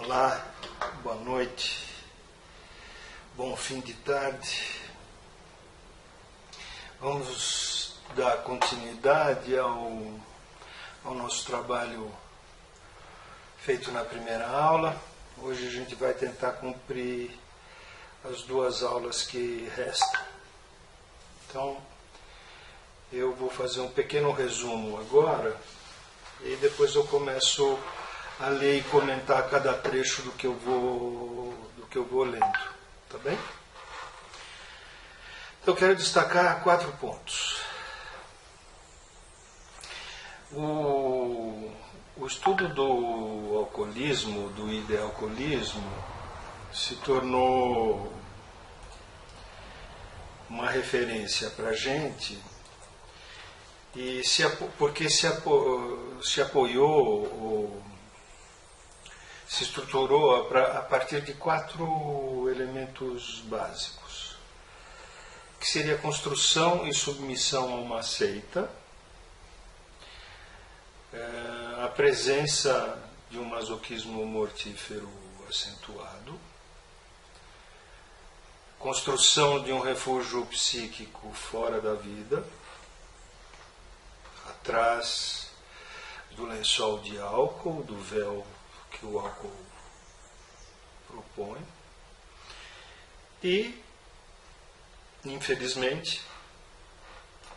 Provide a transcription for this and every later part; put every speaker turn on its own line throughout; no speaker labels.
Olá, boa noite, bom fim de tarde. Vamos dar continuidade ao nosso trabalho feito na primeira aula. Hoje a gente vai tentar cumprir as duas aulas que restam. Então, eu vou fazer um pequeno resumo agora e depois eu começo a ler e comentar cada trecho do que eu vou lendo, tá bem? Então eu quero destacar 4 pontos. O estudo do alcoolismo, do idealcoolismo, se tornou uma referência para a gente e porque se apoiou ou se estruturou a partir de 4 elementos básicos, que seria a construção e submissão a uma seita, a presença de um masoquismo mortífero acentuado, construção de um refúgio psíquico fora da vida, atrás do lençol de álcool, do véu que o álcool propõe, e, infelizmente,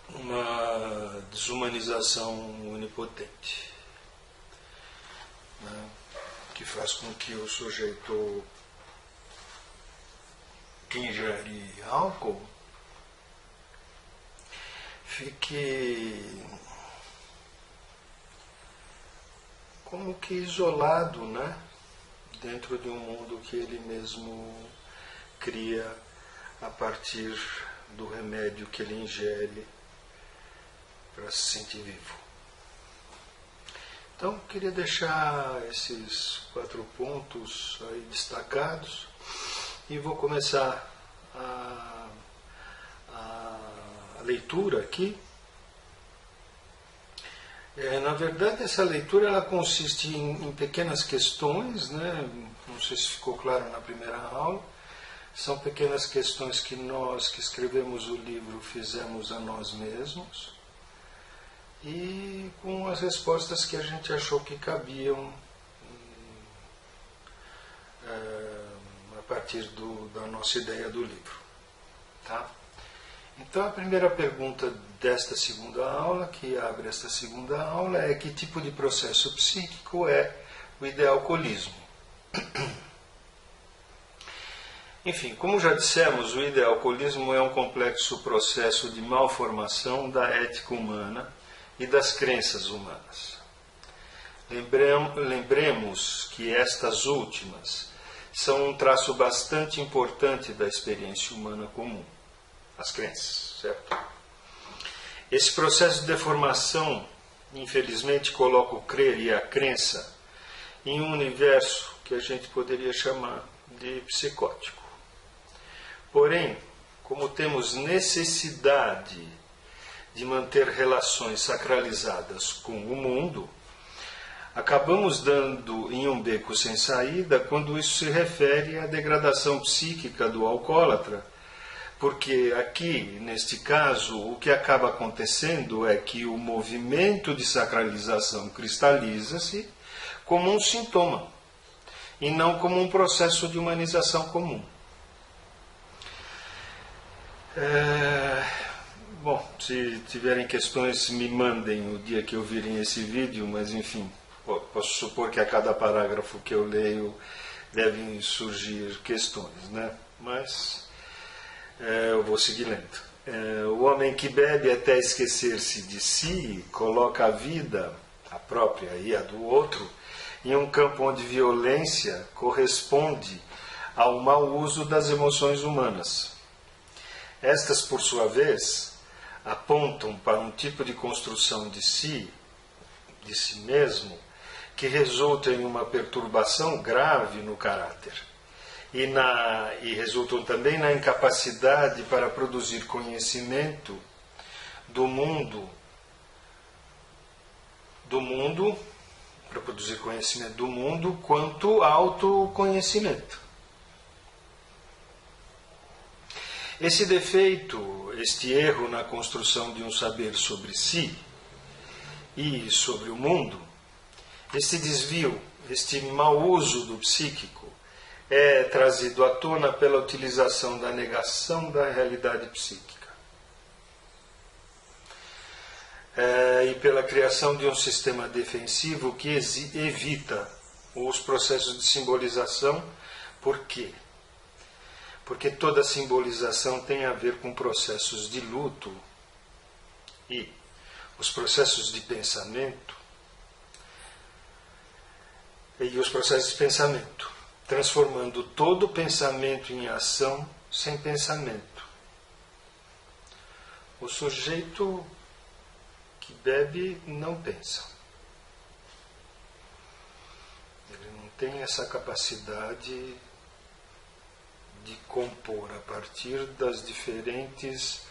uma desumanização onipotente, né, que faz com que o sujeito que ingere álcool fique como que isolado, né, dentro de um mundo que ele mesmo cria a partir do remédio que ele ingere para se sentir vivo. Então, queria deixar esses 4 pontos aí destacados e vou começar a leitura aqui. Na verdade, essa leitura ela consiste em pequenas questões, né? Não sei se ficou claro na primeira aula. São pequenas questões que nós que escrevemos o livro fizemos a nós mesmos e com as respostas que a gente achou que cabiam a partir da nossa ideia do livro. Tá? Então a primeira pergunta desta segunda aula, que abre esta segunda aula, é: que tipo de processo psíquico é o idealcoolismo? Enfim, como já dissemos, o idealcoolismo é um complexo processo de malformação da ética humana e das crenças humanas. Lembremos que estas últimas são um traço bastante importante da experiência humana comum. As crenças, certo? Esse processo de deformação, infelizmente, coloca o crer e a crença em um universo que a gente poderia chamar de psicótico. Porém, como temos necessidade de manter relações sacralizadas com o mundo, acabamos dando em um beco sem saída quando isso se refere à degradação psíquica do alcoólatra. Porque aqui, neste caso, o que acaba acontecendo é que o movimento de sacralização cristaliza-se como um sintoma e não como um processo de humanização comum. Bom, se tiverem questões, me mandem o dia que ouvirem esse vídeo, mas enfim, posso supor que a cada parágrafo que eu leio devem surgir questões, né? Mas eu vou seguir lendo. O homem que bebe até esquecer-se de si coloca a vida, a própria e a do outro, em um campo onde violência corresponde ao mau uso das emoções humanas. Estas, por sua vez, apontam para um tipo de construção de si mesmo, que resulta em uma perturbação grave no caráter. E resultam também na incapacidade para produzir conhecimento do mundo para produzir conhecimento do mundo, quanto autoconhecimento. Esse defeito, este erro na construção de um saber sobre si e sobre o mundo, este desvio, este mau uso do psíquico, é trazido à tona pela utilização da negação da realidade psíquica. E pela criação de um sistema defensivo que evita os processos de simbolização. Por quê? Porque toda simbolização tem a ver com processos de luto e os processos de pensamento transformando todo pensamento em ação sem pensamento. O sujeito que bebe não pensa. Ele não tem essa capacidade de compor a partir das diferentes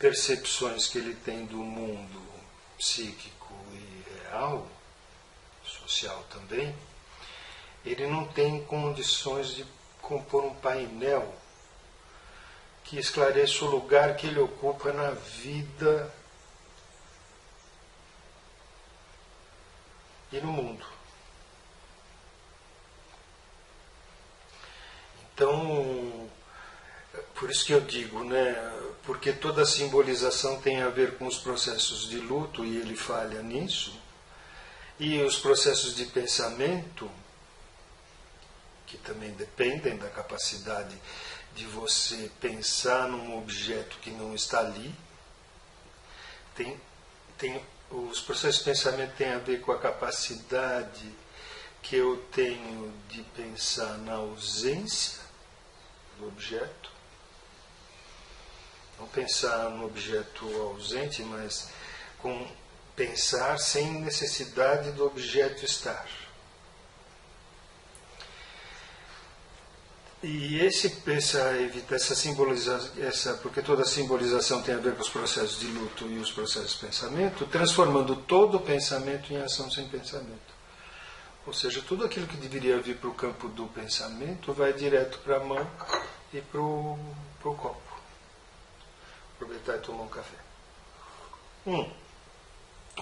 percepções que ele tem do mundo psíquico e real, social também. Ele não tem condições de compor um painel que esclareça o lugar que ele ocupa na vida e no mundo. Então, por isso que eu digo, porque toda simbolização tem a ver com os processos de luto, e ele falha nisso, e os processos de pensamento, que também dependem da capacidade de você pensar num objeto que não está ali. Os processos de pensamento têm a ver com a capacidade que eu tenho de pensar na ausência do objeto. Não pensar no objeto ausente, mas com pensar sem necessidade do objeto estar. E essa simbolização, porque toda simbolização tem a ver com os processos de luto e os processos de pensamento, transformando todo o pensamento em ação sem pensamento. Ou seja, tudo aquilo que deveria vir para o campo do pensamento vai direto para a mão e para o copo. Aproveitar e tomar um café. Um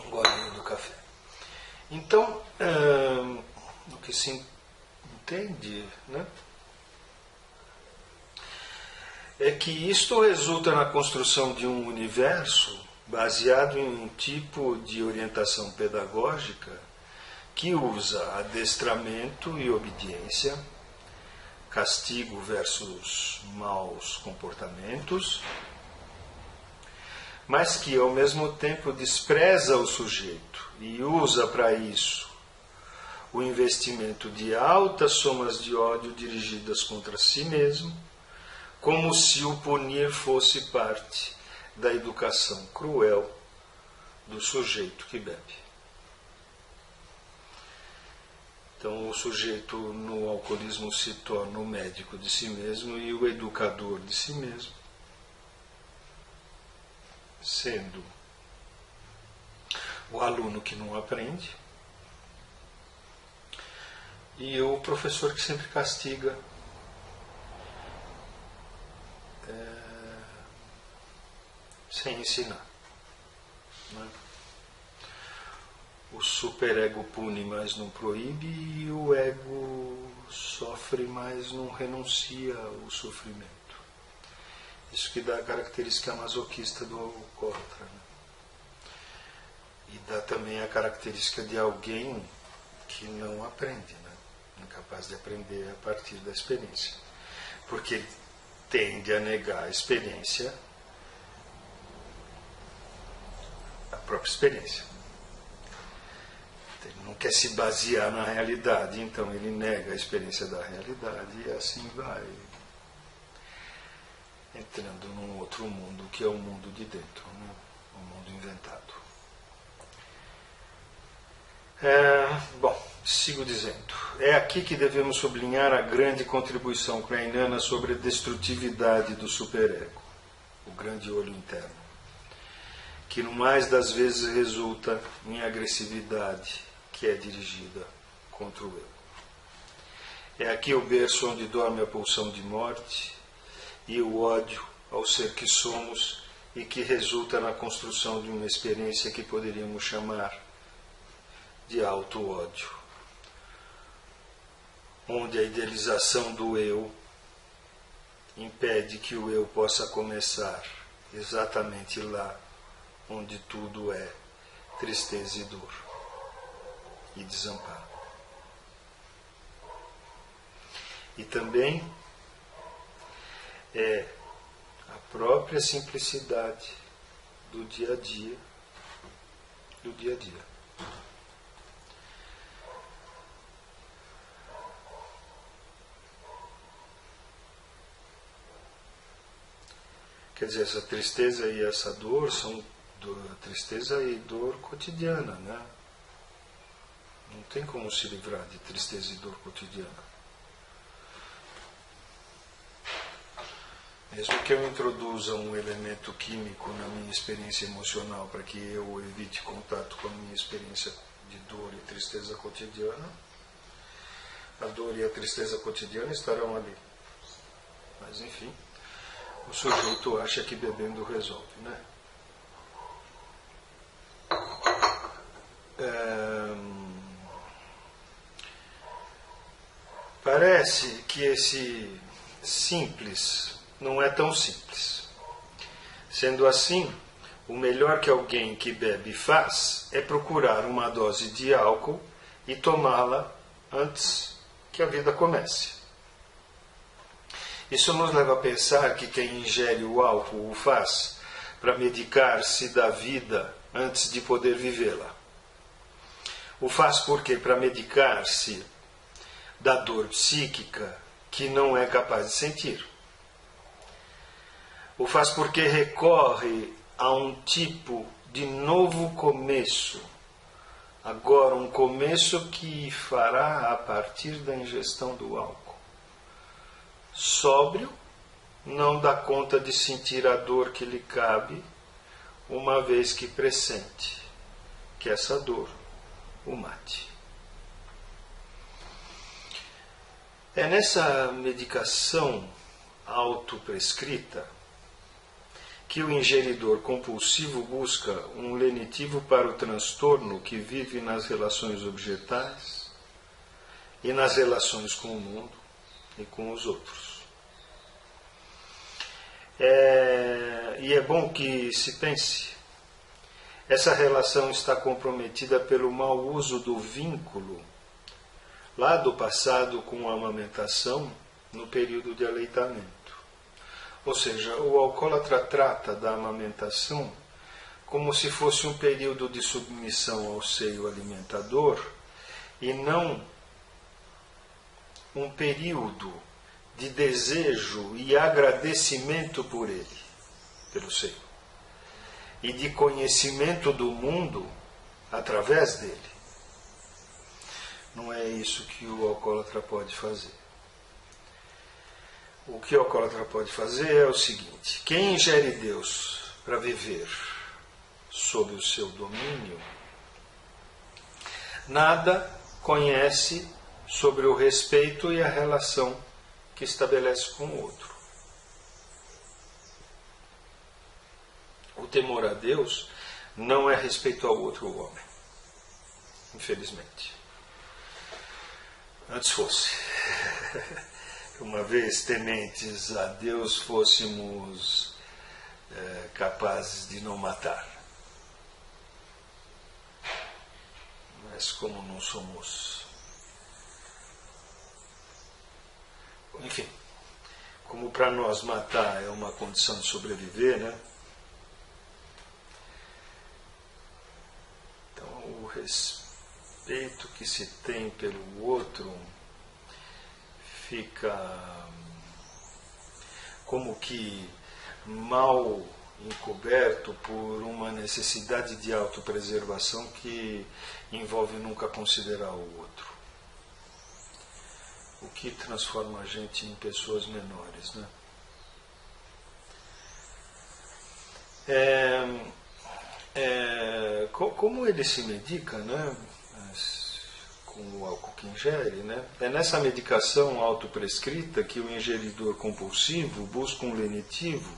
golinho do café. Então, o que se entende, é que isto resulta na construção de um universo baseado em um tipo de orientação pedagógica que usa adestramento e obediência, castigo versus maus comportamentos, mas que ao mesmo tempo despreza o sujeito e usa para isso o investimento de altas somas de ódio dirigidas contra si mesmo, como se o punir fosse parte da educação cruel do sujeito que bebe. Então o sujeito no alcoolismo se torna o médico de si mesmo e o educador de si mesmo, sendo o aluno que não aprende e o professor que sempre castiga, sem ensinar. O superego pune, mas não proíbe, e o ego sofre, mas não renuncia ao sofrimento. Isso que dá a característica masoquista do alcoólatra. E dá também a característica de alguém que não aprende, incapaz de aprender a partir da experiência. Porque ele tende a negar a experiência, a própria experiência. Ele não quer se basear na realidade, então ele nega a experiência da realidade e assim vai entrando num outro mundo que é o mundo de dentro, o mundo inventado. Sigo dizendo. É aqui que devemos sublinhar a grande contribuição kleiniana sobre a destrutividade do superego, o grande olho interno, que no mais das vezes resulta em agressividade, que é dirigida contra o eu. É aqui o berço onde dorme a pulsão de morte e o ódio ao ser que somos e que resulta na construção de uma experiência que poderíamos chamar de auto-ódio, onde a idealização do eu impede que o eu possa começar exatamente lá onde tudo é tristeza e dor e desamparo. E também é a própria simplicidade do dia a dia, Quer dizer, essa tristeza e essa dor são tristeza e dor cotidiana, né? Não tem como se livrar de tristeza e dor cotidiana. Mesmo que eu introduza um elemento químico na minha experiência emocional para que eu evite contato com a minha experiência de dor e tristeza cotidiana, a dor e a tristeza cotidiana estarão ali. Mas, enfim, o sujeito acha que bebendo resolve, né? Parece que esse simples não é tão simples. Sendo assim, o melhor que alguém que bebe faz é procurar uma dose de álcool e tomá-la antes que a vida comece. Isso nos leva a pensar que quem ingere o álcool o faz para medicar-se da vida antes de poder vivê-la. O faz porque para medicar-se da dor psíquica que não é capaz de sentir. O faz porque recorre a um tipo de novo começo. Agora, um começo que fará a partir da ingestão do álcool. Sóbrio, não dá conta de sentir a dor que lhe cabe, uma vez que pressente que essa dor o mate. É nessa medicação autoprescrita que o ingeridor compulsivo busca um lenitivo para o transtorno que vive nas relações objetais e nas relações com o mundo e com os outros. E é bom que se pense, essa relação está comprometida pelo mau uso do vínculo lá do passado com a amamentação no período de aleitamento. Ou seja, o alcoólatra trata da amamentação como se fosse um período de submissão ao seio alimentador e não um período de desejo e agradecimento por ele, pelo seio, e de conhecimento do mundo através dele. Não é isso que o alcoólatra pode fazer. O que o alcoólatra pode fazer é o seguinte: quem ingere Deus para viver sob o seu domínio, nada conhece sobre o respeito e a relação que estabelece com o outro. O temor a Deus não é respeito ao outro homem, infelizmente. Antes fosse. Uma vez tementes a Deus fôssemos capazes de não matar. Mas como não somos... Enfim, como para nós matar é uma condição de sobreviver, né? Então o respeito que se tem pelo outro fica como que mal encoberto por uma necessidade de autopreservação que envolve nunca considerar o outro. O que transforma a gente em pessoas menores, né? Como ele se medica, né? com o álcool que ingere, né? É nessa medicação autoprescrita que o ingeridor compulsivo busca um lenitivo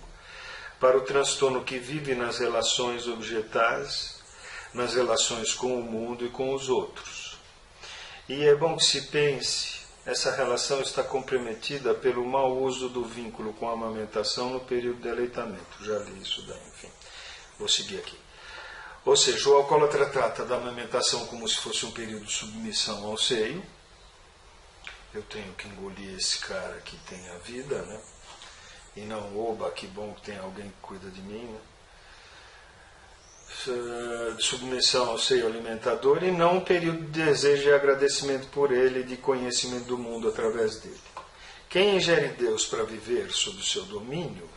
para o transtorno que vive nas relações objetais, nas relações com o mundo e com os outros. E é bom que se pense, essa relação está comprometida pelo mau uso do vínculo com a amamentação no período de aleitamento. Já li isso daí, enfim. Vou seguir aqui. Ou seja, o alcoólatra trata da amamentação como se fosse um período de submissão ao seio. Eu tenho que engolir esse cara que tem a vida, né? E não, oba, que bom que tem alguém que cuida de mim, né? De submissão ao seio alimentador e não um período de desejo e agradecimento por ele e de conhecimento do mundo através dele. Quem ingere Deus para viver sob o seu domínio,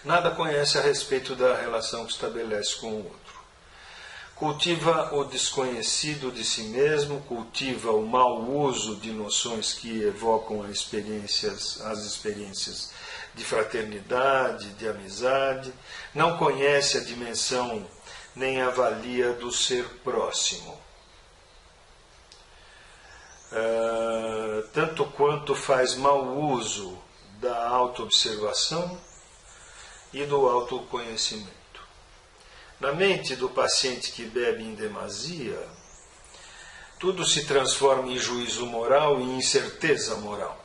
nada conhece a respeito da relação que estabelece com o outro. Cultiva o desconhecido de si mesmo, cultiva o mau uso de noções que evocam as experiências de fraternidade, de amizade, não conhece a dimensão nem a valia do ser próximo. Tanto quanto faz mau uso da autoobservação e do autoconhecimento. Na mente do paciente que bebe em demasia, tudo se transforma em juízo moral e incerteza moral.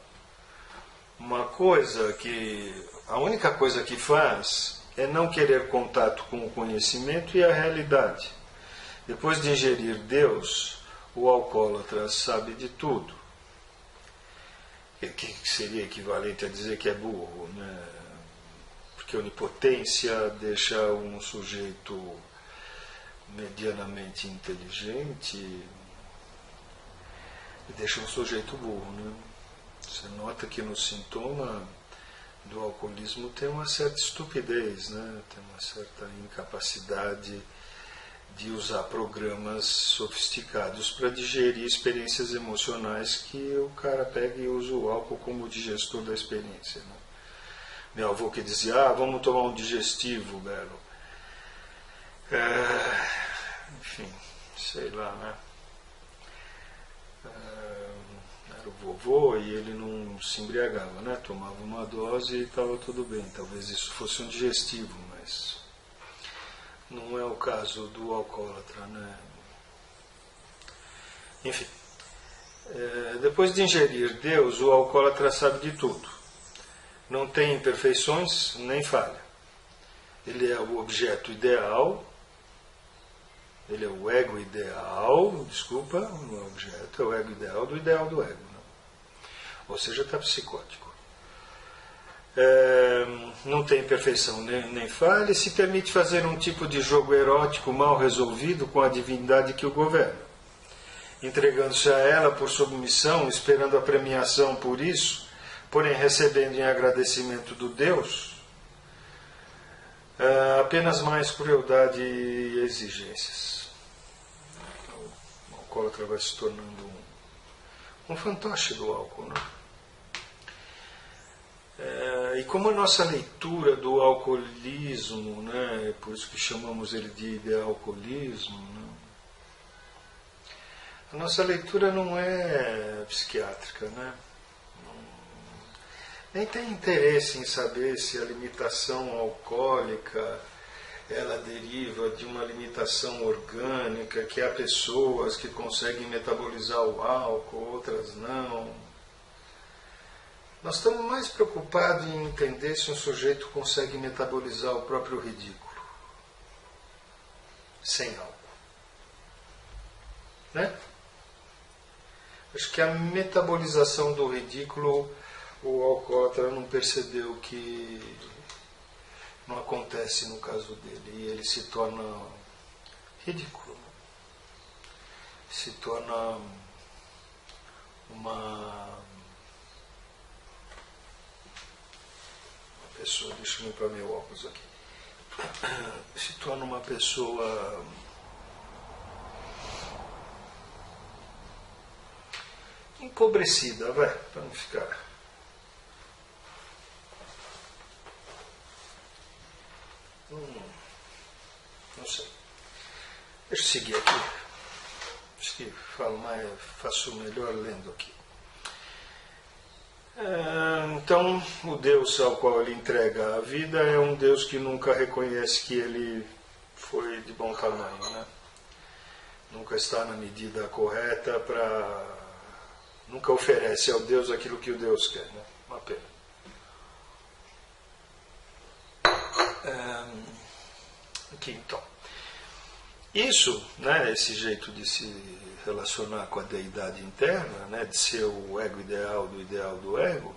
A única coisa que faz é não querer contato com o conhecimento e a realidade. Depois de ingerir Deus, o alcoólatra sabe de tudo. Que seria equivalente a dizer que é burro, né? Porque a onipotência deixa um sujeito medianamente inteligente e deixa um sujeito burro, né? Você nota que no sintoma do alcoolismo tem uma certa estupidez, né? Tem uma certa incapacidade de usar programas sofisticados para digerir experiências emocionais que o cara pega e usa o álcool como digestor da experiência, né? Meu avô que dizia, vamos tomar um digestivo, Belo. Enfim, sei lá, né? Era o vovô e ele não se embriagava, né? Tomava uma dose e estava tudo bem. Talvez isso fosse um digestivo, mas não é o caso do alcoólatra, né? Enfim, depois de ingerir Deus, o alcoólatra sabe de tudo. Não tem imperfeições nem falha. Ele é o objeto ideal, ele é o ego ideal, desculpa, não é o objeto, é o ego ideal do ego. Não? Ou seja, está psicótico. Não tem imperfeição nem falha e se permite fazer um tipo de jogo erótico mal resolvido com a divindade que o governa. Entregando-se a ela por submissão, esperando a premiação por isso, porém recebendo em agradecimento do Deus apenas mais crueldade e exigências. O alcoólatra vai se tornando um fantoche do álcool, né? E como a nossa leitura do alcoolismo, né, por isso que chamamos ele de idealcoolismo, né, a nossa leitura não é psiquiátrica, né? Nem tem interesse em saber se a limitação alcoólica ela deriva de uma limitação orgânica, que há pessoas que conseguem metabolizar o álcool, outras não. Nós estamos mais preocupados em entender se um sujeito consegue metabolizar o próprio ridículo sem álcool. Né? Acho que a metabolização do ridículo o alcoólatra não percebeu que não acontece no caso dele e ele se torna ridículo, se torna uma pessoa, deixa eu limpar meu óculos aqui, se torna uma pessoa empobrecida, vai, para não ficar. Não sei. Deixa eu seguir aqui. Acho que faço melhor lendo aqui. Então, o Deus ao qual ele entrega a vida é um Deus que nunca reconhece que ele foi de bom tamanho, né? Nunca está na medida correta nunca oferece ao Deus aquilo que o Deus quer, né? Uma pena. Aqui então. Isso, né, esse jeito de se relacionar com a deidade interna, né, de ser o ego ideal do ego,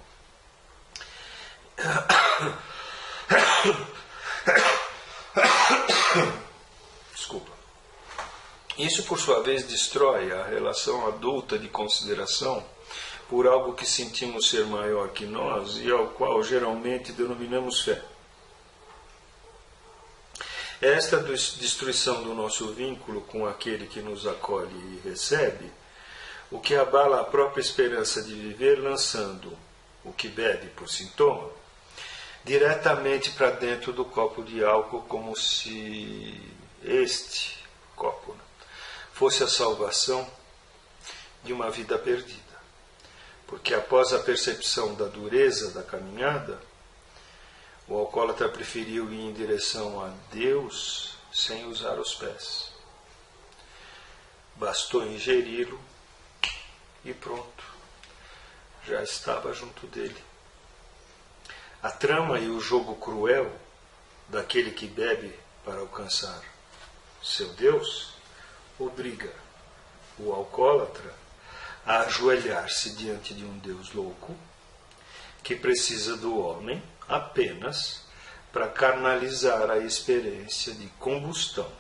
desculpa. Isso, por sua vez, destrói a relação adulta de consideração por algo que sentimos ser maior que nós e ao qual geralmente denominamos fé. Esta destruição do nosso vínculo com aquele que nos acolhe e recebe, o que abala a própria esperança de viver, lançando o que bebe por sintoma diretamente para dentro do copo de álcool, como se este copo fosse a salvação de uma vida perdida. Porque após a percepção da dureza da caminhada, o alcoólatra preferiu ir em direção a Deus sem usar os pés. Bastou ingeri-lo e pronto, já estava junto dele. A trama e o jogo cruel daquele que bebe para alcançar seu Deus obriga o alcoólatra a ajoelhar-se diante de um Deus louco que precisa do homem apenas para carnalizar a experiência de combustão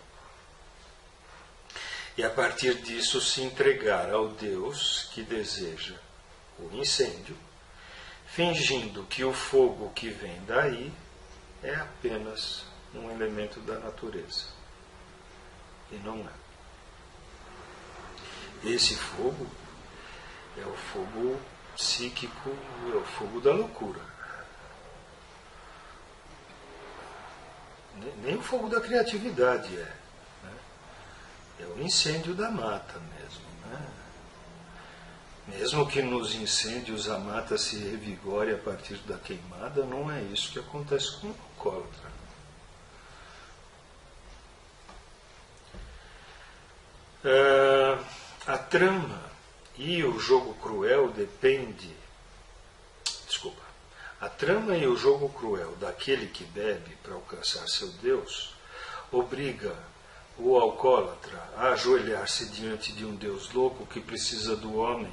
e a partir disso se entregar ao Deus que deseja o incêndio, fingindo que o fogo que vem daí é apenas um elemento da natureza. E não é. Esse fogo é o fogo psíquico, é o fogo da loucura. Nem o fogo da criatividade é. Né? É o incêndio da mata mesmo. Né? Mesmo que nos incêndios a mata se revigore a partir da queimada, não é isso que acontece com o alcoólatra. A trama e o jogo cruel A trama e o jogo cruel daquele que bebe para alcançar seu Deus obriga o alcoólatra a ajoelhar-se diante de um Deus louco que precisa do homem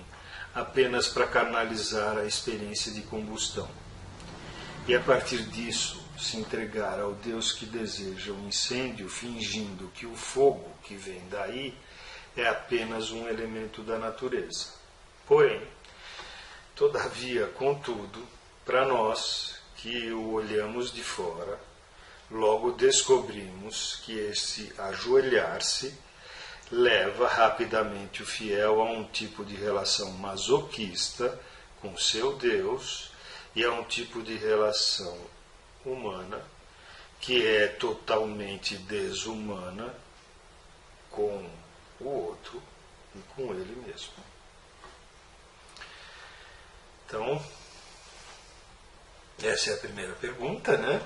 apenas para canalizar a experiência de combustão. E a partir disso se entregar ao Deus que deseja o incêndio, fingindo que o fogo que vem daí é apenas um elemento da natureza. Porém, todavia, contudo, para nós que o olhamos de fora, logo descobrimos que esse ajoelhar-se leva rapidamente o fiel a um tipo de relação masoquista com seu Deus e a um tipo de relação humana que é totalmente desumana com o outro e com ele mesmo. Então, essa é a primeira pergunta, né?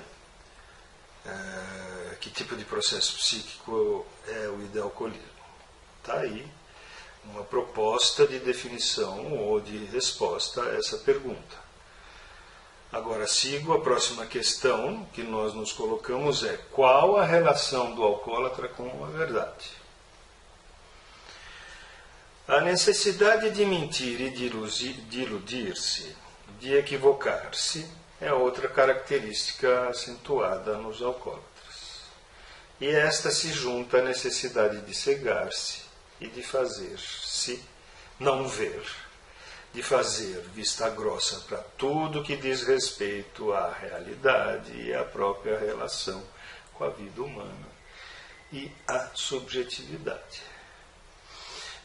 Que tipo de processo psíquico é o idealcolismo? Está aí uma proposta de definição ou de resposta a essa pergunta. Agora sigo a próxima questão que nós nos colocamos é: qual a relação do alcoólatra com a verdade? A necessidade de mentir e de iludir-se, de equivocar-se, é outra característica acentuada nos alcoólatras. E esta se junta à necessidade de cegar-se e de fazer-se não ver, de fazer vista grossa para tudo que diz respeito à realidade e à própria relação com a vida humana e à subjetividade.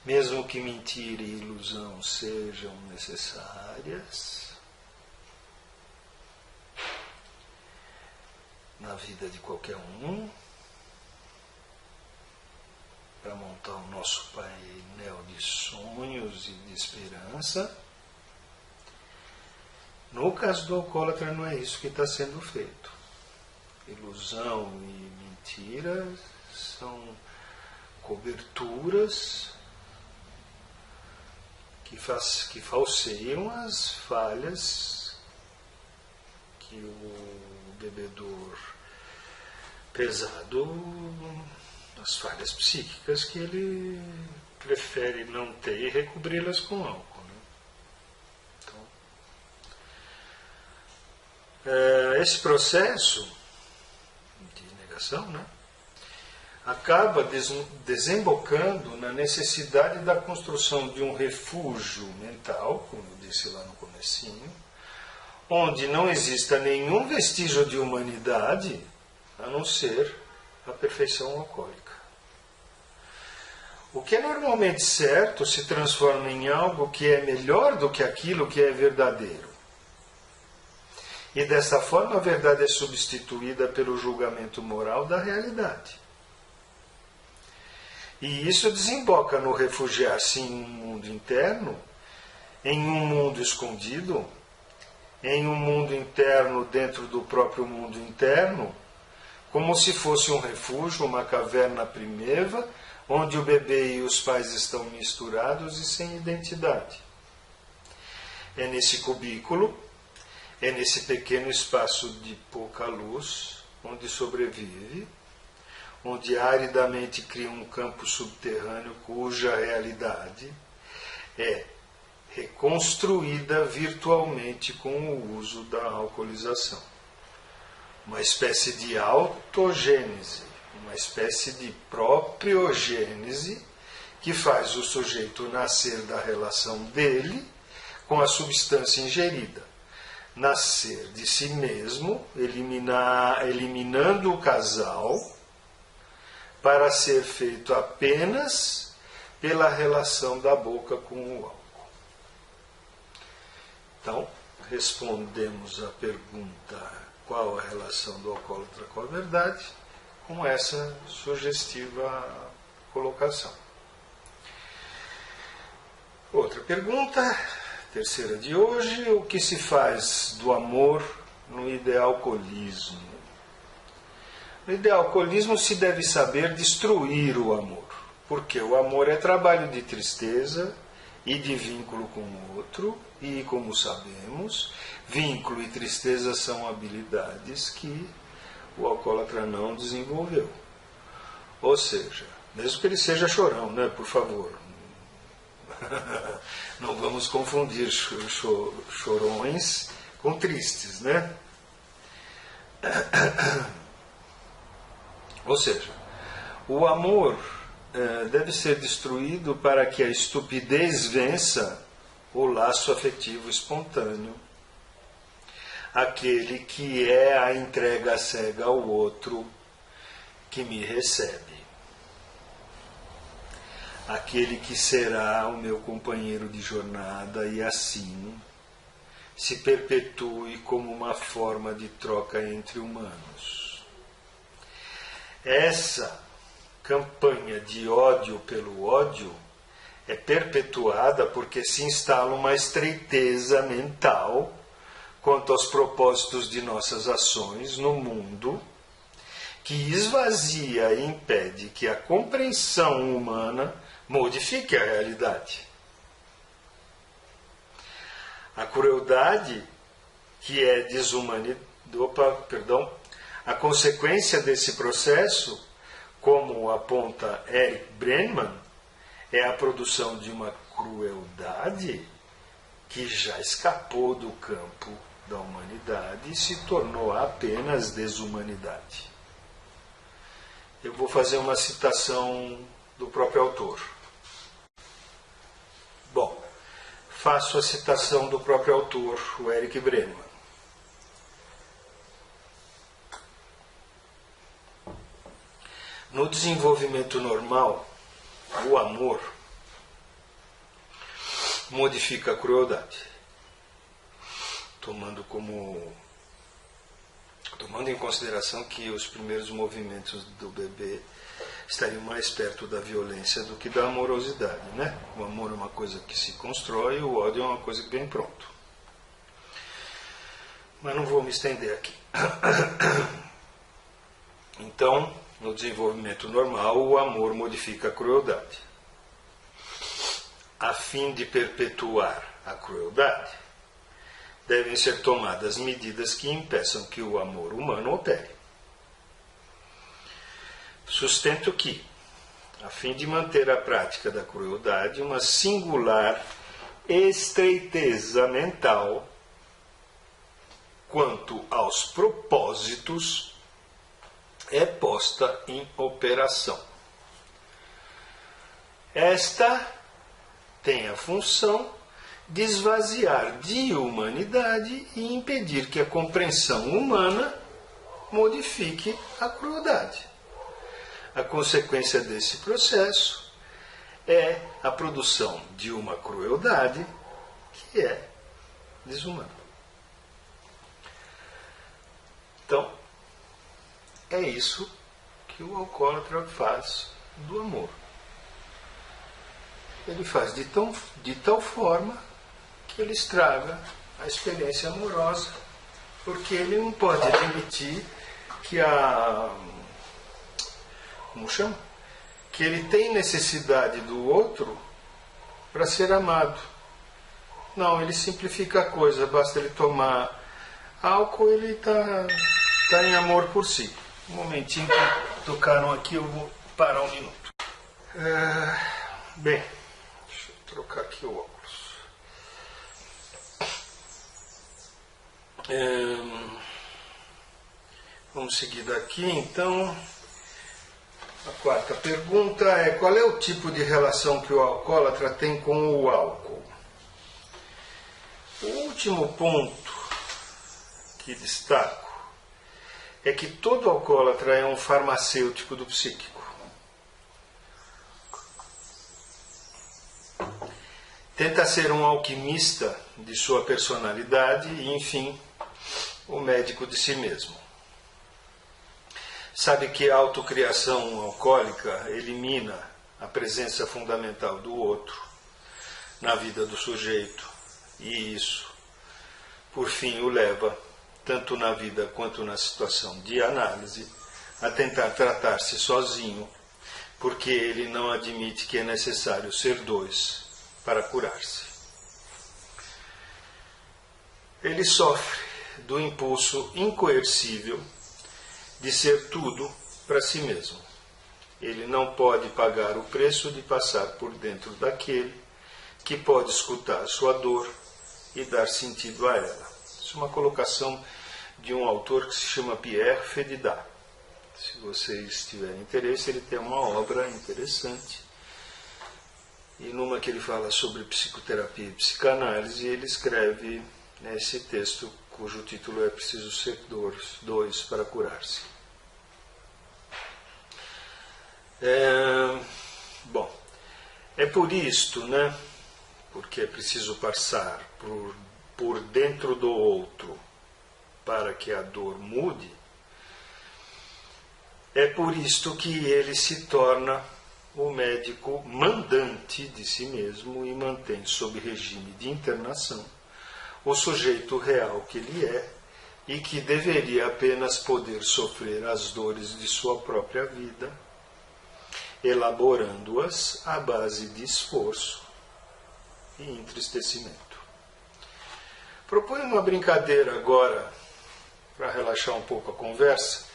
Mesmo que mentira e ilusão sejam necessárias na vida de qualquer um, para montar o nosso painel de sonhos e de esperança. No caso do alcoólatra não é isso que está sendo feito. Ilusão e mentira são coberturas que falseiam as falhas que o bebedor pesado, as falhas psíquicas que ele prefere não ter e recobri-las com álcool. Né? Então, esse processo de negação, né, acaba desembocando na necessidade da construção de um refúgio mental, como eu disse lá no comecinho, onde não exista nenhum vestígio de humanidade, a não ser a perfeição alcoólica. O que é normalmente certo se transforma em algo que é melhor do que aquilo que é verdadeiro. E dessa forma a verdade é substituída pelo julgamento moral da realidade. E isso desemboca no refugiar-se em um mundo interno, em um mundo escondido, em um mundo interno dentro do próprio mundo interno, como se fosse um refúgio, uma caverna primeva, onde o bebê e os pais estão misturados e sem identidade. É nesse cubículo, é nesse pequeno espaço de pouca luz, onde sobrevive, onde aridamente cria um campo subterrâneo cuja realidade é reconstruída virtualmente com o uso da alcoolização. Uma espécie de autogênese, uma espécie de propriogênese que faz o sujeito nascer da relação dele com a substância ingerida. Nascer de si mesmo, eliminando o casal, para ser feito apenas pela relação da boca com o álcool. Então, respondemos a pergunta: qual a relação do alcoólatra com a verdade? Com essa sugestiva colocação. Outra pergunta, terceira de hoje: o que se faz do amor no idealcolismo? No idealcolismo se deve saber destruir o amor, porque o amor é trabalho de tristeza e de vínculo com o outro, e como sabemos, vínculo e tristeza são habilidades que o alcoólatra não desenvolveu. Ou seja, mesmo que ele seja chorão, né, por favor, não vamos confundir chorões com tristes, né? Ou seja, o amor deve ser destruído para que a estupidez vença o laço afetivo espontâneo, aquele que é a entrega cega ao outro que me recebe, aquele que será o meu companheiro de jornada e assim se perpetue como uma forma de troca entre humanos. Essa campanha de ódio pelo ódio é perpetuada porque se instala uma estreiteza mental quanto aos propósitos de nossas ações no mundo, que esvazia e impede que a compreensão humana modifique a realidade. A crueldade, que é a consequência desse processo, como aponta Eric Brenman, é a produção de uma crueldade que já escapou do campo da humanidade e se tornou apenas desumanidade. Eu vou fazer uma citação do próprio autor. Bom, faço a citação do próprio autor, o Eric Brenman. No desenvolvimento normal, o amor modifica a crueldade, tomando em consideração que os primeiros movimentos do bebê estariam mais perto da violência do que da amorosidade, né? O amor é uma coisa que se constrói, o ódio é uma coisa que vem pronto. Mas não vou me estender aqui. Então, no desenvolvimento normal, o amor modifica a crueldade. A fim de perpetuar a crueldade, devem ser tomadas medidas que impeçam que o amor humano opere. Sustento que, a fim de manter a prática da crueldade, uma singular estreiteza mental quanto aos propósitos é posta em operação. Esta tem a função de esvaziar de humanidade e impedir que a compreensão humana modifique a crueldade. A consequência desse processo é a produção de uma crueldade que é desumana. Então, é isso que o alcoólatra faz do amor. Ele faz de tal forma que ele estraga a experiência amorosa, porque ele não pode admitir que que ele tem necessidade do outro para ser amado. Não, ele simplifica a coisa, basta ele tomar álcool, ele está em amor por si. Um momentinho que tocaram aqui, eu vou parar um minuto. Bem, deixa eu trocar aqui o óculos. Vamos seguir daqui, então. A quarta pergunta é: qual é o tipo de relação que o alcoólatra tem com o álcool? O último ponto que destaco é que todo alcoólatra é um farmacêutico do psíquico. Tenta ser um alquimista de sua personalidade e, enfim, o médico de si mesmo. Sabe que a autocriação alcoólica elimina a presença fundamental do outro na vida do sujeito, e isso, por fim, o leva, tanto na vida quanto na situação de análise, a tentar tratar-se sozinho, porque ele não admite que é necessário ser dois para curar-se. Ele sofre do impulso incoercível de ser tudo para si mesmo. Ele não pode pagar o preço de passar por dentro daquele que pode escutar sua dor e dar sentido a ela. Isso é uma colocação de um autor que se chama Pierre Fédidat. Se vocês tiverem interesse, ele tem uma obra interessante. E numa que ele fala sobre psicoterapia e psicanálise, ele escreve esse texto cujo título é Preciso Ser Dois para Curar-se. Bom, é por isto, né? Porque é preciso passar por dentro do outro para que a dor mude. É por isto que ele se torna o médico mandante de si mesmo e mantém sob regime de internação o sujeito real que ele é e que deveria apenas poder sofrer as dores de sua própria vida, elaborando-as à base de esforço e entristecimento. Proponho uma brincadeira agora, para relaxar um pouco a conversa,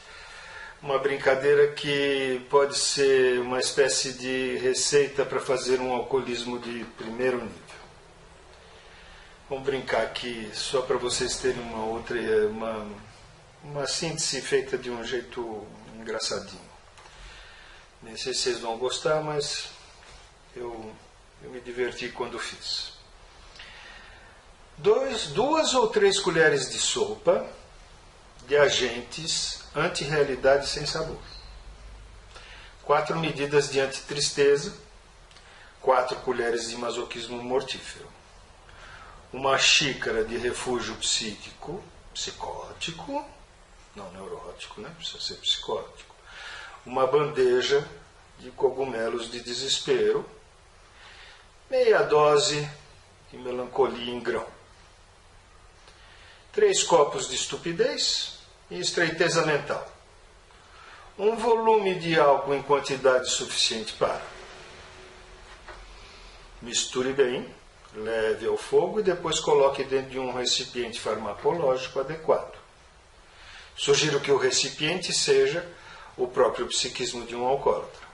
uma brincadeira que pode ser uma espécie de receita para fazer um alcoolismo de primeiro nível. Vamos brincar aqui só para vocês terem uma síntese feita de um jeito engraçadinho. Nem sei se vocês vão gostar, mas eu me diverti quando fiz. 2 ou 3 colheres de sopa de agentes anti-realidade sem sabor. 4 medidas de antitristeza. 4 colheres de masoquismo mortífero. 1 xícara de refúgio psicótico, não neurótico, né? Precisa ser psicótico. 1 bandeja de cogumelos de desespero, meia dose de melancolia em grão, 3 copos de estupidez e estreiteza mental, um volume de álcool em quantidade suficiente para. Misture bem, leve ao fogo e depois coloque dentro de um recipiente farmacológico adequado. Sugiro que o recipiente seja o próprio psiquismo de um alcoólatra.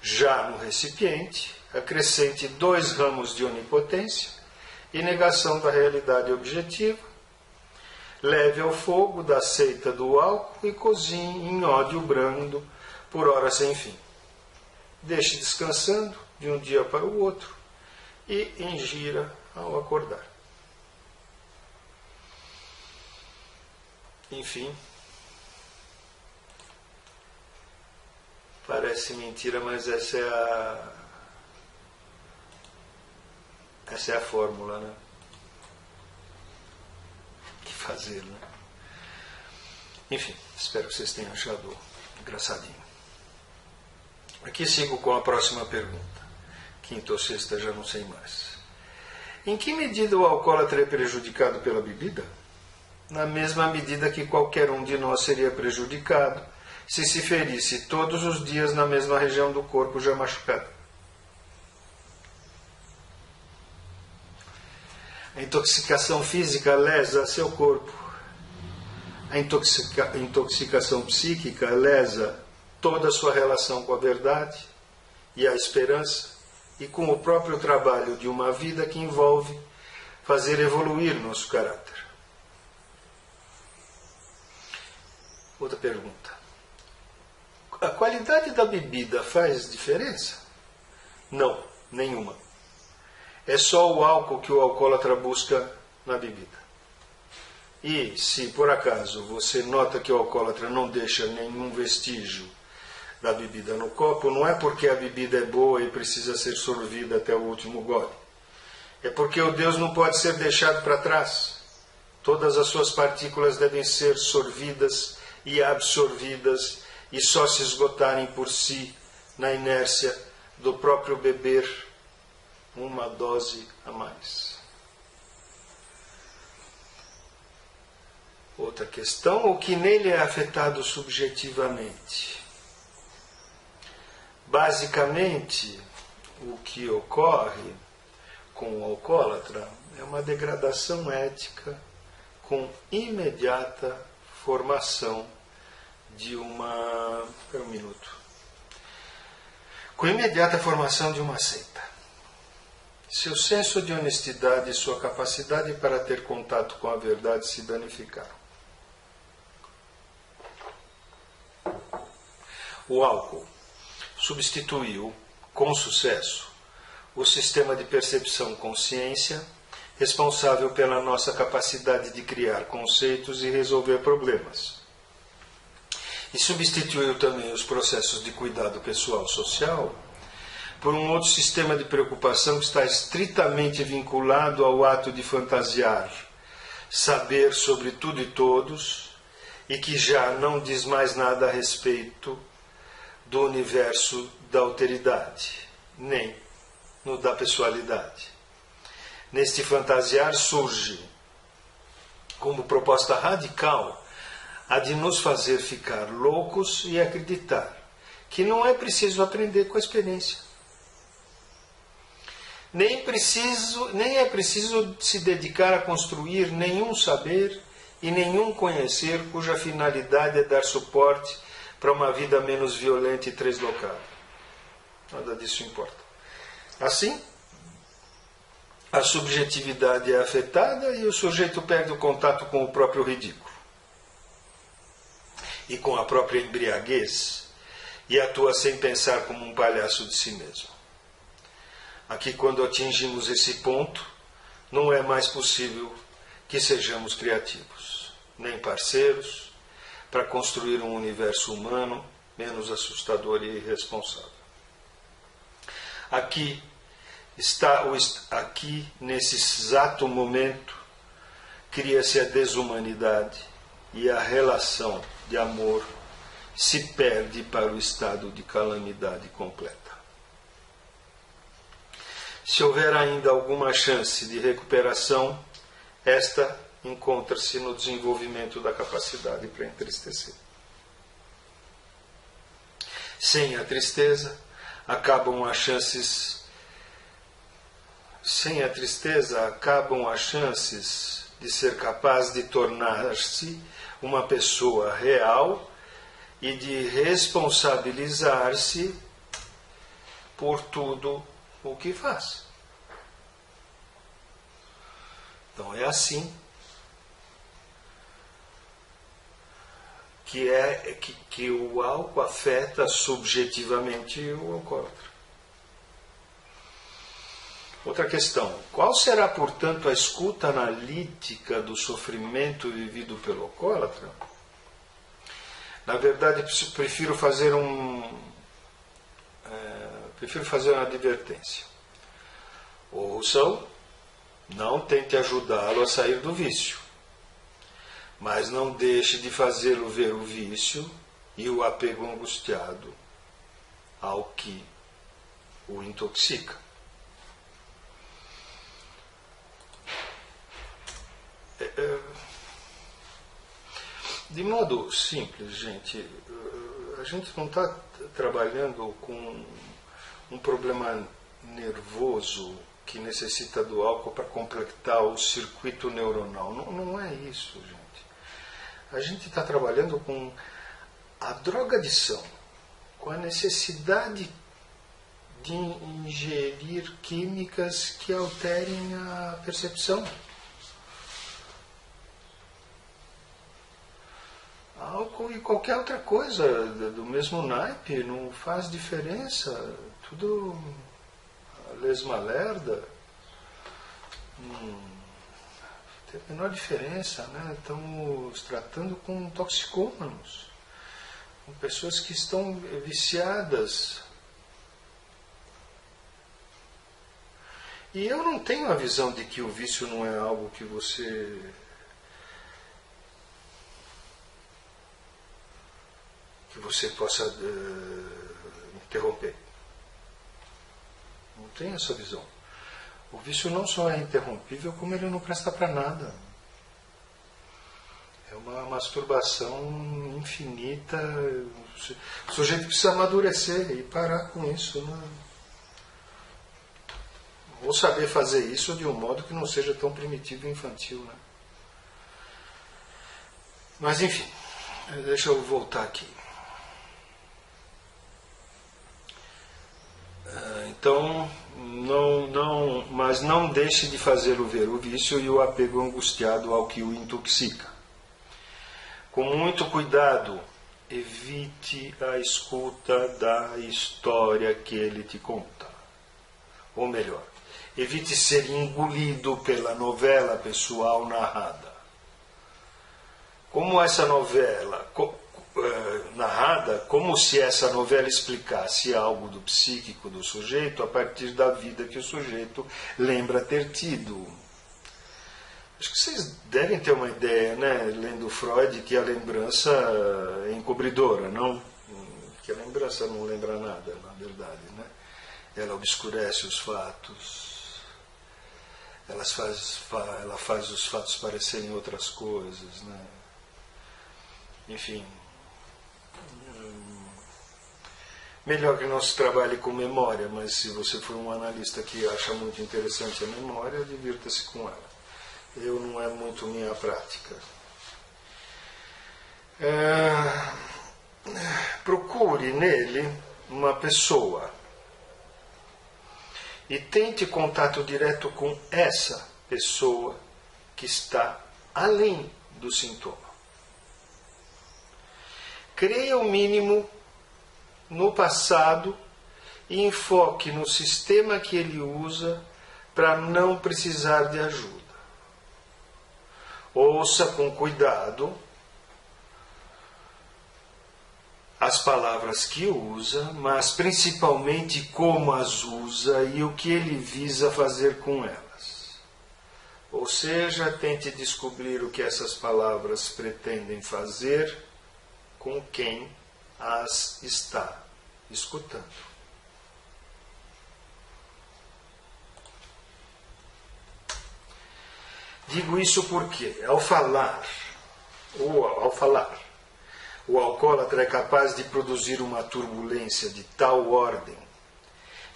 Já no recipiente, acrescente 2 ramos de onipotência e negação da realidade objetiva. Leve ao fogo da seita do álcool e cozinhe em ódio brando por horas sem fim. Deixe descansando de um dia para o outro e ingira ao acordar. Enfim, parece mentira, mas essa é a fórmula, né? O que fazer, né? Enfim, espero que vocês tenham achado engraçadinho. Aqui sigo com a próxima pergunta. Quinta ou sexta, já não sei mais. Em que medida o alcoólatra é prejudicado pela bebida? Na mesma medida que qualquer um de nós seria prejudicado se ferisse todos os dias na mesma região do corpo já machucada. A intoxicação física lesa seu corpo. A intoxicação psíquica lesa toda a sua relação com a verdade e a esperança e com o próprio trabalho de uma vida que envolve fazer evoluir nosso caráter. Outra pergunta. A qualidade da bebida faz diferença? Não, nenhuma. É só o álcool que o alcoólatra busca na bebida. E se por acaso você nota que o alcoólatra não deixa nenhum vestígio da bebida no copo, não é porque a bebida é boa e precisa ser sorvida até o último gole. É porque o Deus não pode ser deixado para trás. Todas as suas partículas devem ser sorvidas e absorvidas e só se esgotarem por si na inércia do próprio beber uma dose a mais. Outra questão, o que nele é afetado subjetivamente? Basicamente, o que ocorre com o alcoólatra é uma degradação ética com imediata formação de uma... Espera um minuto. Com imediata formação de uma seita. Seu senso de honestidade e sua capacidade para ter contato com a verdade se danificaram. O álcool substituiu, com sucesso, o sistema de percepção-consciência, responsável pela nossa capacidade de criar conceitos e resolver problemas. E substituiu também os processos de cuidado pessoal social por um outro sistema de preocupação que está estritamente vinculado ao ato de fantasiar, saber sobre tudo e todos, e que já não diz mais nada a respeito do universo da alteridade, nem no da pessoalidade. Neste fantasiar surge, como proposta radical, a de nos fazer ficar loucos e acreditar que não é preciso aprender com a experiência. Nem é preciso se dedicar a construir nenhum saber e nenhum conhecer cuja finalidade é dar suporte para uma vida menos violenta e translocada. Nada disso importa. Assim, a subjetividade é afetada e o sujeito perde o contato com o próprio ridículo e com a própria embriaguez e atua sem pensar como um palhaço de si mesmo. Aqui, quando atingimos esse ponto, não é mais possível que sejamos criativos, nem parceiros, para construir um universo humano menos assustador e irresponsável. Aqui, nesse exato momento, cria-se a desumanidade e a relação de amor se perde para o estado de calamidade completa. Se houver ainda alguma chance de recuperação, esta encontra-se no desenvolvimento da capacidade para entristecer. Sem a tristeza, acabam as chances de ser capaz de tornar-se uma pessoa real e de responsabilizar-se por tudo o que faz. Então é assim que o álcool afeta subjetivamente o alcoólatra. Outra questão. Qual será, portanto, a escuta analítica do sofrimento vivido pelo alcoólatra? Na verdade, prefiro fazer uma advertência. Ouçam, não tente ajudá-lo a sair do vício, mas não deixe de fazê-lo ver o vício e o apego angustiado ao que o intoxica. De modo simples, gente, a gente não está trabalhando com um problema nervoso que necessita do álcool para completar o circuito neuronal. Não é isso, gente. A gente está trabalhando com a drogadição, com a necessidade de ingerir químicas que alterem a percepção. Álcool e qualquer outra coisa do mesmo naipe não faz diferença. Tudo a lesma lerda. Não tem a menor diferença, né? Estamos tratando com toxicômanos, com pessoas que estão viciadas. E eu não tenho a visão de que o vício não é algo que você possa interromper. Não tenho essa visão. O vício não só é interrompível, como ele não presta para nada. É uma masturbação infinita. O sujeito precisa amadurecer e parar com isso, né? Ou saber fazer isso de um modo que não seja tão primitivo e infantil, né? Mas enfim, deixa eu voltar aqui. Então, mas não deixe de fazê-lo ver o vício e o apego angustiado ao que o intoxica. Com muito cuidado, evite a escuta da história que ele te conta. Ou melhor, evite ser engolido pela novela pessoal narrada. Como essa novela narrada, como se essa novela explicasse algo do psíquico do sujeito a partir da vida que o sujeito lembra ter tido. Acho que vocês devem ter uma ideia, né, lendo Freud, que a lembrança é encobridora, não? Que a lembrança não lembra nada, na verdade, né? Ela obscurece os fatos, ela faz os fatos parecerem outras coisas, né? Enfim, melhor que não se trabalhe com memória, mas se você for um analista que acha muito interessante a memória, divirta-se com ela. Eu não é muito minha prática. Procure nele uma pessoa e tente contato direto com essa pessoa que está além do sintoma. Creia o mínimo no passado e enfoque no sistema que ele usa para não precisar de ajuda. Ouça com cuidado as palavras que usa, mas principalmente como as usa e o que ele visa fazer com elas. Ou seja, tente descobrir o que essas palavras pretendem fazer com quem as está escutando. Digo isso porque, ao falar, o alcoólatra é capaz de produzir uma turbulência de tal ordem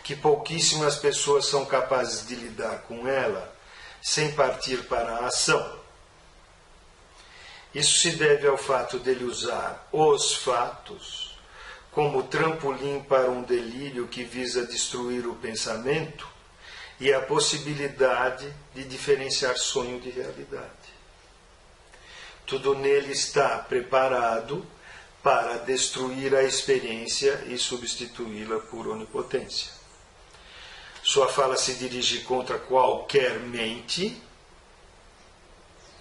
que pouquíssimas pessoas são capazes de lidar com ela sem partir para a ação. Isso se deve ao fato dele usar os fatos como trampolim para um delírio que visa destruir o pensamento e a possibilidade de diferenciar sonho de realidade. Tudo nele está preparado para destruir a experiência e substituí-la por onipotência. Sua fala se dirige contra qualquer mente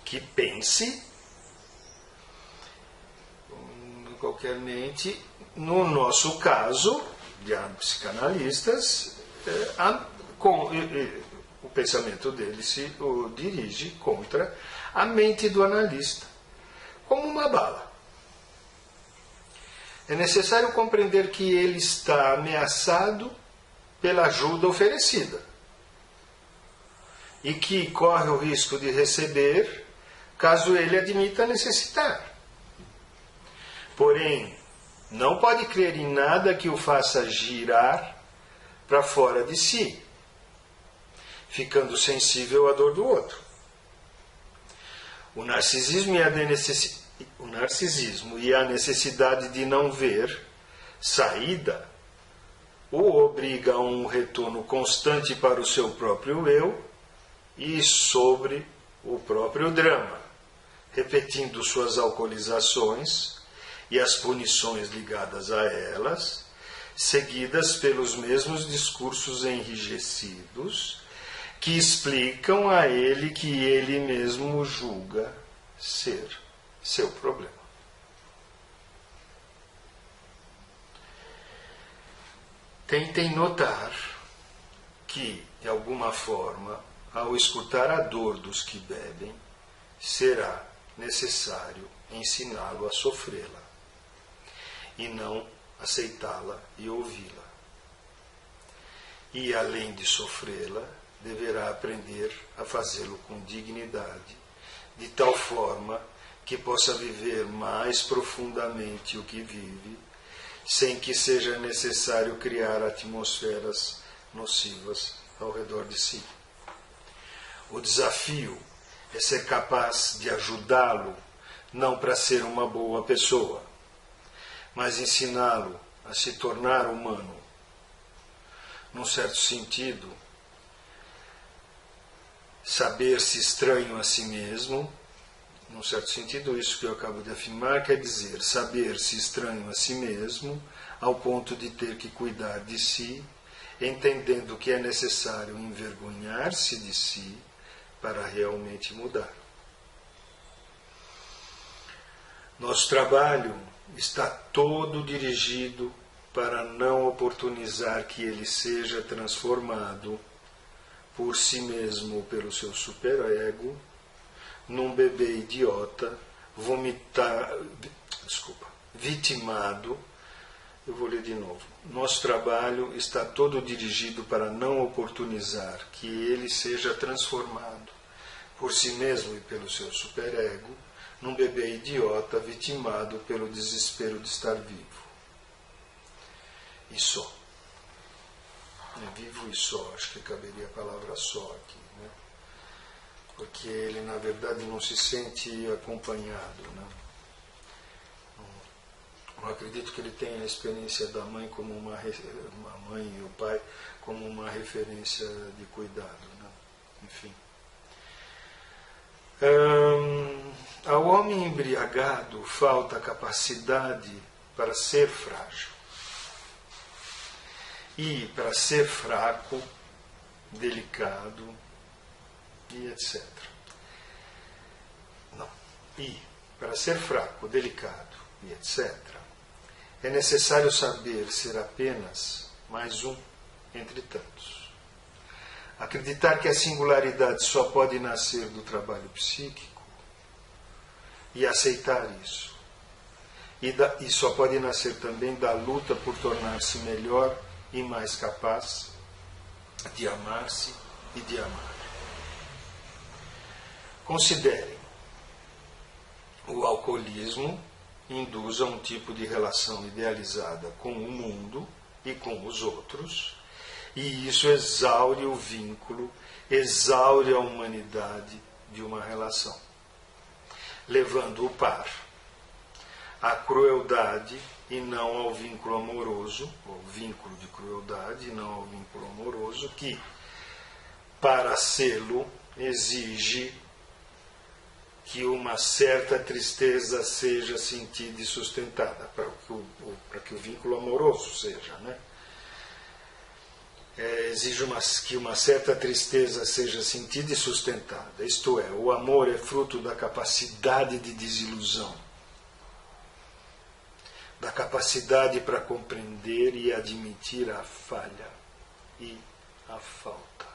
que pense, no nosso caso, de psicanalistas, o pensamento dele se dirige contra a mente do analista, como uma bala. É necessário compreender que ele está ameaçado pela ajuda oferecida e que corre o risco de receber caso ele admita necessitar. Porém, não pode crer em nada que o faça girar para fora de si, ficando sensível à dor do outro. O narcisismo e a necessidade de não ver saída o obriga a um retorno constante para o seu próprio eu e sobre o próprio drama, repetindo suas alcoolizações e as punições ligadas a elas, seguidas pelos mesmos discursos enrijecidos que explicam a ele que ele mesmo julga ser seu problema. Tentem notar que, de alguma forma, ao escutar a dor dos que bebem, será necessário ensiná-lo a sofrê-la e não aceitá-la e ouvi-la. E, além de sofrê-la, deverá aprender a fazê-lo com dignidade, de tal forma que possa viver mais profundamente o que vive, sem que seja necessário criar atmosferas nocivas ao redor de si. O desafio é ser capaz de ajudá-lo, não para ser uma boa pessoa, mas ensiná-lo a se tornar humano. Num certo sentido, saber-se estranho a si mesmo, num certo sentido, isso que eu acabo de afirmar quer dizer saber-se estranho a si mesmo, ao ponto de ter que cuidar de si, entendendo que é necessário envergonhar-se de si para realmente mudar. Nosso trabalho está todo dirigido para não oportunizar que ele seja transformado por si mesmo ou pelo seu superego num bebê idiota, vitimado. Eu vou ler de novo. Nosso trabalho está todo dirigido para não oportunizar que ele seja transformado por si mesmo e pelo seu superego num bebê idiota vitimado pelo desespero de estar vivo. E só. É vivo e só, acho que caberia a palavra só aqui, né? Porque ele, na verdade, não se sente acompanhado, né? Não acredito que ele tenha a experiência da mãe como a mãe e o pai como uma referência de cuidado, né? Enfim. Ao homem embriagado falta a capacidade para ser frágil. E para ser fraco, delicado e etc. Não. E para ser fraco, delicado e etc., é necessário saber ser apenas mais um entre tantos. Acreditar que a singularidade só pode nascer do trabalho psíquico e aceitar isso. e só pode nascer também da luta por tornar-se melhor e mais capaz de amar-se e de amar. Considerem, o alcoolismo induz a um tipo de relação idealizada com o mundo e com os outros, e isso exaure o vínculo, exaure a humanidade de uma relação, levando o par à crueldade e não ao vínculo amoroso, ou vínculo de crueldade e não ao vínculo amoroso, que, para sê-lo, exige que uma certa tristeza seja sentida e sustentada, para que o vínculo amoroso seja, né? Exige que uma certa tristeza seja sentida e sustentada. Isto é, o amor é fruto da capacidade de desilusão, da capacidade para compreender e admitir a falha e a falta.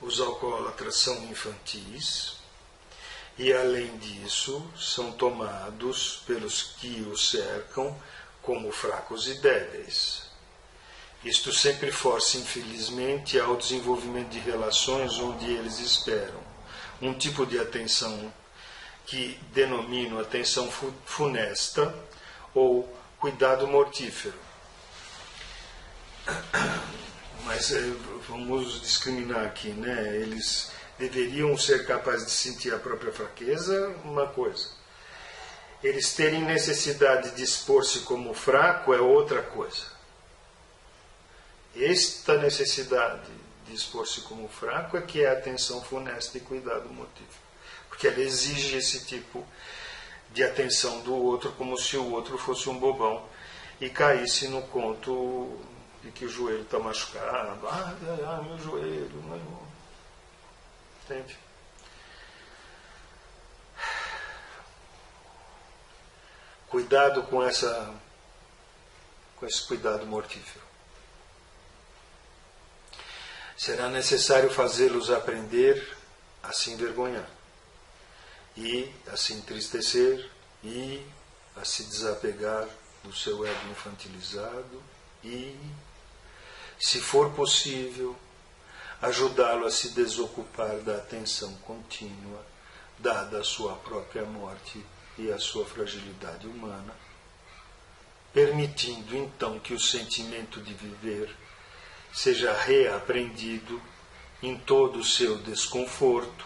Os alcoólatras são infantis e, além disso, são tomados pelos que os cercam como fracos e débeis. Isto sempre força, infelizmente, ao desenvolvimento de relações onde eles esperam um tipo de atenção que denomino atenção funesta ou cuidado mortífero. Mas vamos discriminar aqui, né? Eles deveriam ser capazes de sentir a própria fraqueza, uma coisa. Eles terem necessidade de expor-se como fraco é outra coisa. Esta necessidade de expor-se como fraco é que é atenção funesta e cuidado mortífero. Porque ela exige esse tipo de atenção do outro, como se o outro fosse um bobão e caísse no conto de que o joelho está machucado. Meu joelho, meu irmão. Entende? Cuidado com esse cuidado mortífero. Será necessário fazê-los aprender a se envergonhar, e a se entristecer, e a se desapegar do seu ego infantilizado, e, se for possível, ajudá-lo a se desocupar da atenção contínua, dada a sua própria morte e a sua fragilidade humana, permitindo então que o sentimento de viver seja reaprendido em todo o seu desconforto,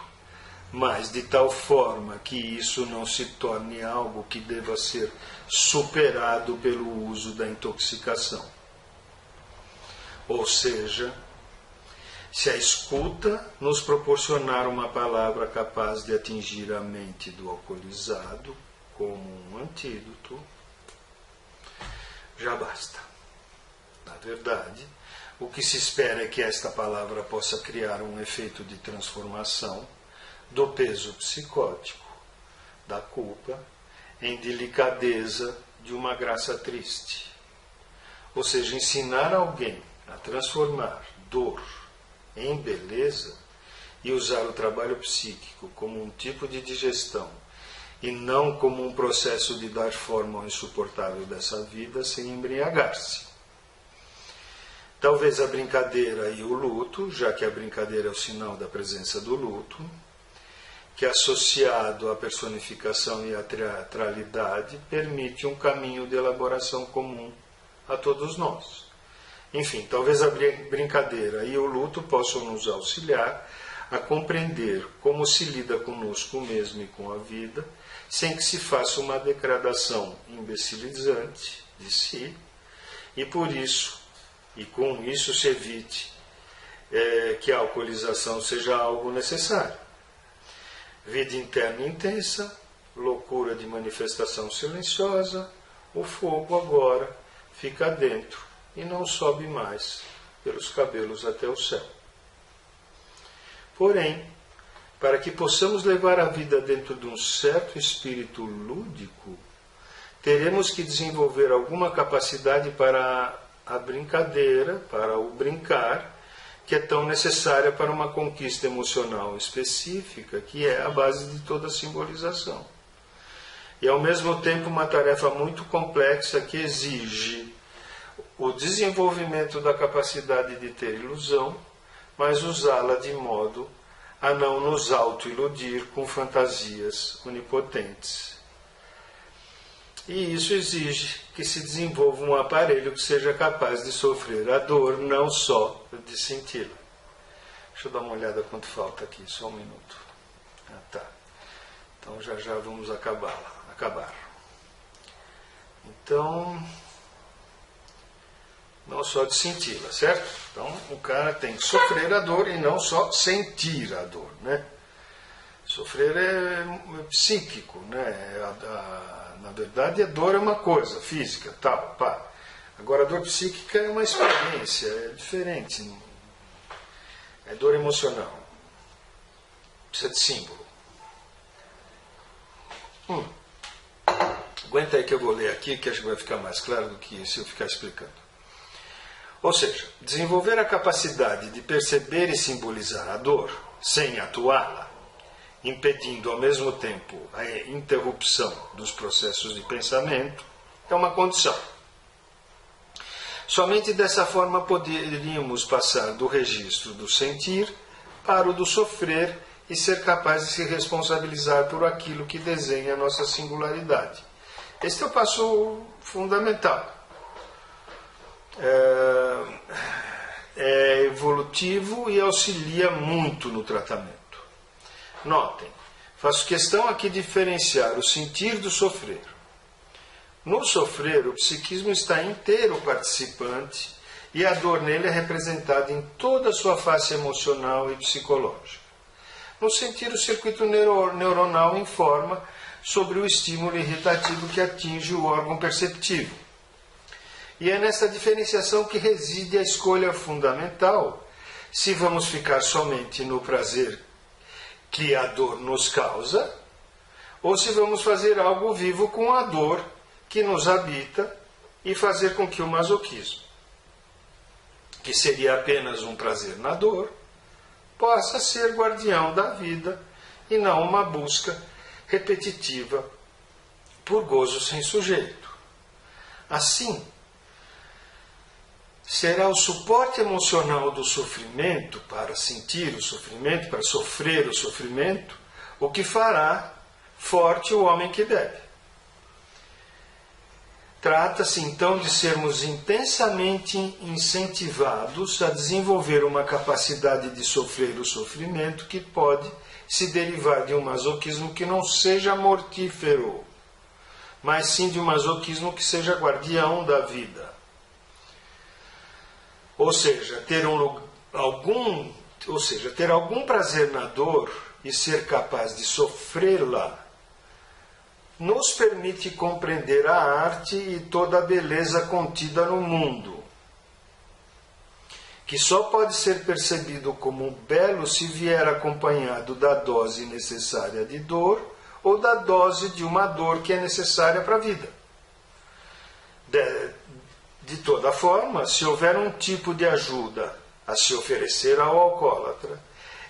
mas de tal forma que isso não se torne algo que deva ser superado pelo uso da intoxicação. Ou seja, se a escuta nos proporcionar uma palavra capaz de atingir a mente do alcoolizado como um antídoto, já basta. Na verdade, o que se espera é que esta palavra possa criar um efeito de transformação do peso psicótico, da culpa, em delicadeza de uma graça triste. Ou seja, ensinar alguém a transformar dor em beleza e usar o trabalho psíquico como um tipo de digestão e não como um processo de dar forma ao insuportável dessa vida sem embriagar-se. Talvez a brincadeira e o luto, já que a brincadeira é o sinal da presença do luto, que associado à personificação e à teatralidade permite um caminho de elaboração comum a todos nós. Enfim, talvez a brincadeira e o luto possam nos auxiliar a compreender como se lida conosco mesmo e com a vida, sem que se faça uma degradação imbecilizante de si, e por isso, e com isso se evite que a alcoolização seja algo necessário. Vida interna intensa, loucura de manifestação silenciosa, o fogo agora fica dentro e não sobe mais pelos cabelos até o céu. Porém, para que possamos levar a vida dentro de um certo espírito lúdico, teremos que desenvolver alguma capacidade para a brincadeira, para o brincar, que é tão necessária para uma conquista emocional específica, que é a base de toda a simbolização. e ao mesmo tempo uma tarefa muito complexa que exige o desenvolvimento da capacidade de ter ilusão, mas usá-la de modo a não nos auto-iludir com fantasias onipotentes. E isso exige que se desenvolva um aparelho que seja capaz de sofrer a dor, não só de senti-la. Deixa eu dar uma olhada quanto falta aqui, só um minuto. Ah, tá. Então já vamos acabar. Então, não só de senti-la, certo? Então o cara tem que sofrer a dor e não só sentir a dor, né? Sofrer é psíquico, né? Na verdade, a dor é uma coisa física, tal, pá. Agora, a dor psíquica é uma experiência, é diferente. É dor emocional. Precisa de símbolo. Aguenta aí que eu vou ler aqui, que acho que vai ficar mais claro do que se eu ficar explicando. Ou seja, desenvolver a capacidade de perceber e simbolizar a dor, sem atuá-la, impedindo ao mesmo tempo a interrupção dos processos de pensamento, é uma condição. Somente dessa forma poderíamos passar do registro do sentir para o do sofrer e ser capaz de se responsabilizar por aquilo que desenha a nossa singularidade. Este é o passo fundamental. É evolutivo e auxilia muito no tratamento. Notem, faço questão aqui de diferenciar o sentir do sofrer. No sofrer, o psiquismo está inteiro participante e a dor nele é representada em toda a sua face emocional e psicológica. No sentir, o circuito neuronal informa sobre o estímulo irritativo que atinge o órgão perceptivo. E é nessa diferenciação que reside a escolha fundamental, se vamos ficar somente no prazer que a dor nos causa, ou se vamos fazer algo vivo com a dor que nos habita e fazer com que o masoquismo, que seria apenas um prazer na dor, possa ser guardião da vida e não uma busca repetitiva por gozo sem sujeito. Assim, será o suporte emocional do sofrimento para sentir o sofrimento, para sofrer o sofrimento, o que fará forte o homem que deve. Trata-se então de sermos intensamente incentivados a desenvolver uma capacidade de sofrer o sofrimento que pode se derivar de um masoquismo que não seja mortífero, mas sim de um masoquismo que seja guardião da vida. Ou seja, ter algum prazer na dor e ser capaz de sofrê-la nos permite compreender a arte e toda a beleza contida no mundo, que só pode ser percebido como belo se vier acompanhado da dose necessária de dor ou da dose de uma dor que é necessária para a vida. De toda forma, se houver um tipo de ajuda a se oferecer ao alcoólatra,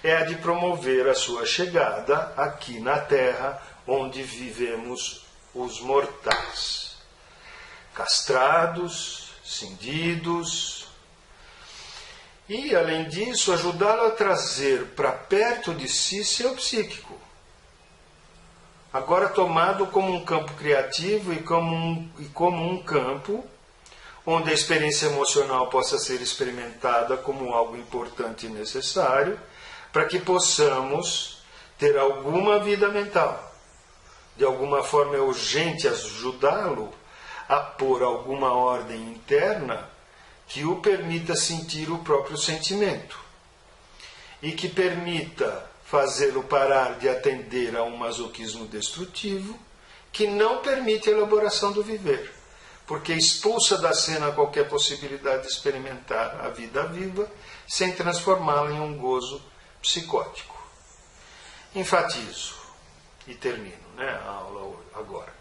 é a de promover a sua chegada aqui na Terra, onde vivemos os mortais, castrados, cindidos, e, além disso, ajudá-lo a trazer para perto de si seu psíquico, agora tomado como um campo criativo e como um campo onde a experiência emocional possa ser experimentada como algo importante e necessário para que possamos ter alguma vida mental. De alguma forma é urgente ajudá-lo a pôr alguma ordem interna que o permita sentir o próprio sentimento e que permita fazê-lo parar de atender a um masoquismo destrutivo que não permite a elaboração do viver, porque expulsa da cena qualquer possibilidade de experimentar a vida viva sem transformá-la em um gozo psicótico. Enfatizo e termino, a aula agora.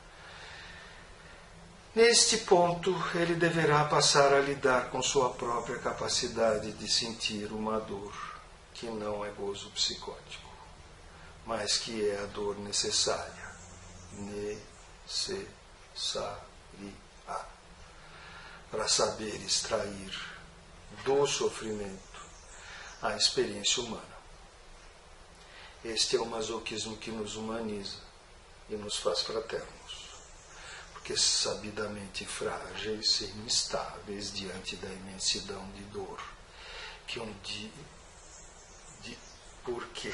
Neste ponto, ele deverá passar a lidar com sua própria capacidade de sentir uma dor que não é gozo psicótico, mas que é a dor necessária se, sa, ri, a, para saber extrair do sofrimento a experiência humana. Este é o masoquismo que nos humaniza e nos faz fraternos, porque sabidamente frágeis e instáveis diante da imensidão de dor que um dia... Porque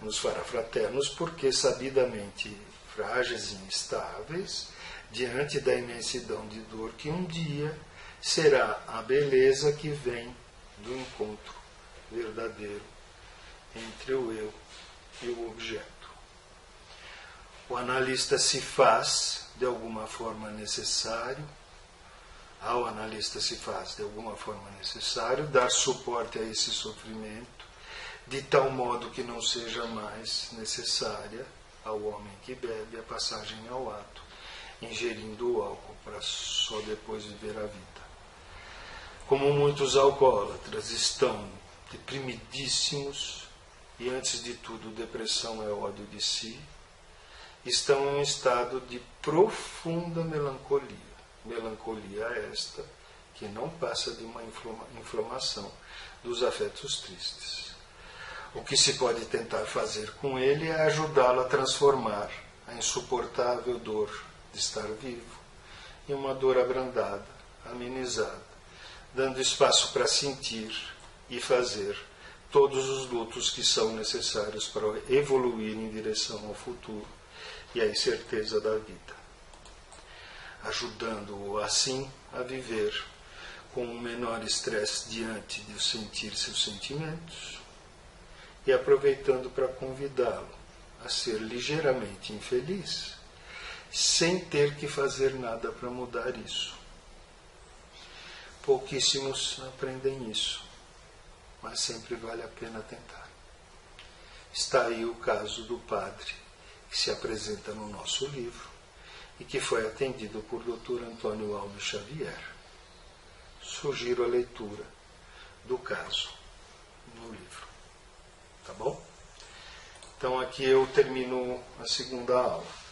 nos fará fraternos, porque sabidamente frágeis e instáveis diante da imensidão de dor que um dia será a beleza que vem do encontro verdadeiro entre o eu e o objeto. O analista se faz de alguma forma necessário, ao analista se faz de alguma forma necessário dar suporte a esse sofrimento, de tal modo que não seja mais necessária ao homem que bebe a passagem ao ato, ingerindo o álcool para só depois viver a vida. Como muitos alcoólatras estão deprimidíssimos, e antes de tudo depressão é ódio de si, estão em um estado de profunda melancolia. Melancolia esta que não passa de uma inflamação dos afetos tristes. O que se pode tentar fazer com ele é ajudá-lo a transformar a insuportável dor de estar vivo em uma dor abrandada, amenizada, dando espaço para sentir e fazer todos os lutos que são necessários para evoluir em direção ao futuro e à incerteza da vida, ajudando-o assim a viver com um menor estresse diante de sentir seus sentimentos e aproveitando para convidá-lo a ser ligeiramente infeliz, sem ter que fazer nada para mudar isso. Pouquíssimos aprendem isso, mas sempre vale a pena tentar. Está aí o caso do padre que se apresenta no nosso livro e que foi atendido por Dr. Antônio Alves Xavier. Sugiro a leitura do caso no livro. Tá bom? Então aqui eu termino a segunda aula.